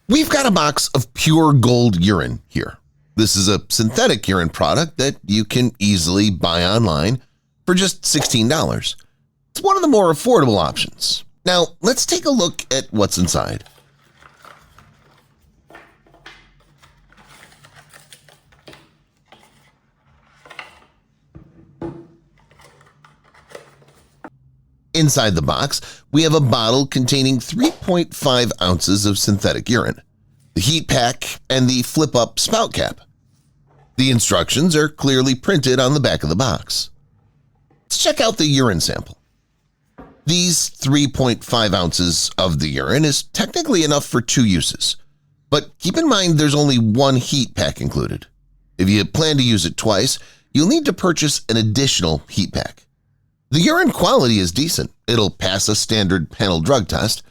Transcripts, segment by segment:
We've got a box of Pure Gold Urine here. This is a synthetic urine product that you can easily buy online for just $16. It's one of the more affordable options. Now, let's take a look at what's inside. Inside the box, we have a bottle containing 3.5 ounces of synthetic urine, the heat pack, and the flip-up spout cap. The instructions are clearly printed on the back of the box. Let's check out the urine sample. These 3.5 ounces of the urine is technically enough for 2 uses, but keep in mind there's only one heat pack included. If you plan to use it twice, you'll need to purchase an additional heat pack. The urine quality is decent. It'll pass a standard panel drug test.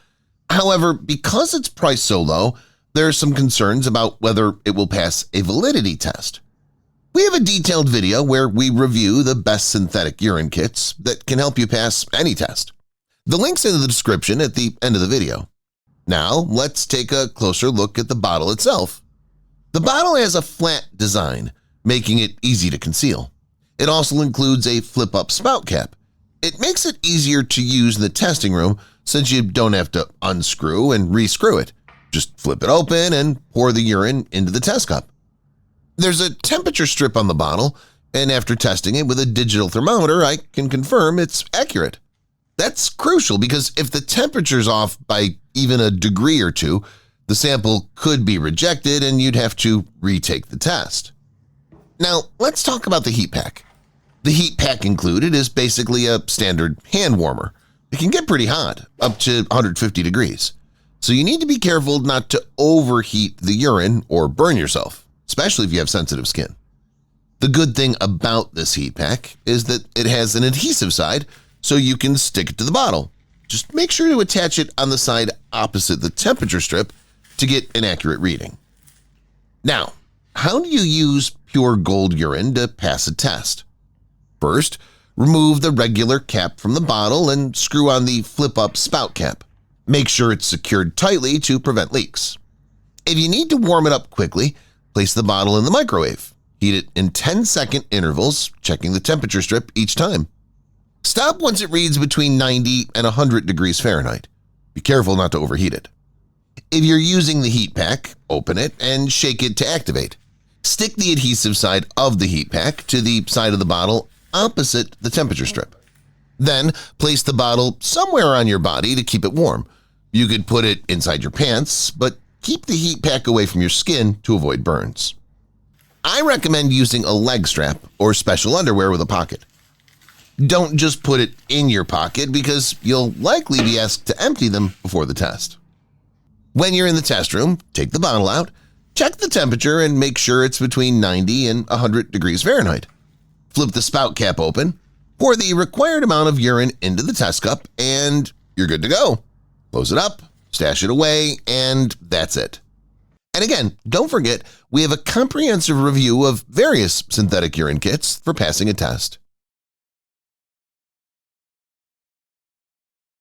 However, because it's priced so low, there are some concerns about whether it will pass a validity test. We have a detailed video where we review the best synthetic urine kits that can help you pass any test. The link's in the description at the end of the video. Now, let's take a closer look at the bottle itself. The bottle has a flat design, making it easy to conceal. It also includes a flip-up spout cap. It makes it easier to use in the testing room since you don't have to unscrew and rescrew it. Just flip it open and pour the urine into the test cup. There's a temperature strip on the bottle, and after testing it with a digital thermometer, I can confirm it's accurate. That's crucial because if the temperature's off by even a degree or two, the sample could be rejected and you'd have to retake the test. Now, let's talk about the heat pack. The heat pack included is basically a standard hand warmer. It can get pretty hot, up to 150 degrees. So you need to be careful not to overheat the urine or burn yourself, especially if you have sensitive skin. The good thing about this heat pack is that it has an adhesive side so you can stick it to the bottle. Just make sure to attach it on the side opposite the temperature strip to get an accurate reading. Now, how do you use Pure Gold Urine to pass a test? First, remove the regular cap from the bottle and screw on the flip-up spout cap. Make sure it's secured tightly to prevent leaks. If you need to warm it up quickly, place the bottle in the microwave. Heat it in 10-second intervals, checking the temperature strip each time. Stop once it reads between 90 and 100 degrees Fahrenheit. Be careful not to overheat it. If you're using the heat pack, open it and shake it to activate. Stick the adhesive side of the heat pack to the side of the bottle opposite the temperature strip. Then place the bottle somewhere on your body to keep it warm. You could put it inside your pants, but keep the heat pack away from your skin to avoid burns. I recommend using a leg strap or special underwear with a pocket. Don't just put it in your pocket because you'll likely be asked to empty them before the test. When you're in the test room, take the bottle out, check the temperature and make sure it's between 90 and 100 degrees Fahrenheit. Flip the spout cap open, pour the required amount of urine into the test cup, and you're good to go. Close it up, stash it away, and that's it. And again, don't forget, we have a comprehensive review of various synthetic urine kits for passing a test.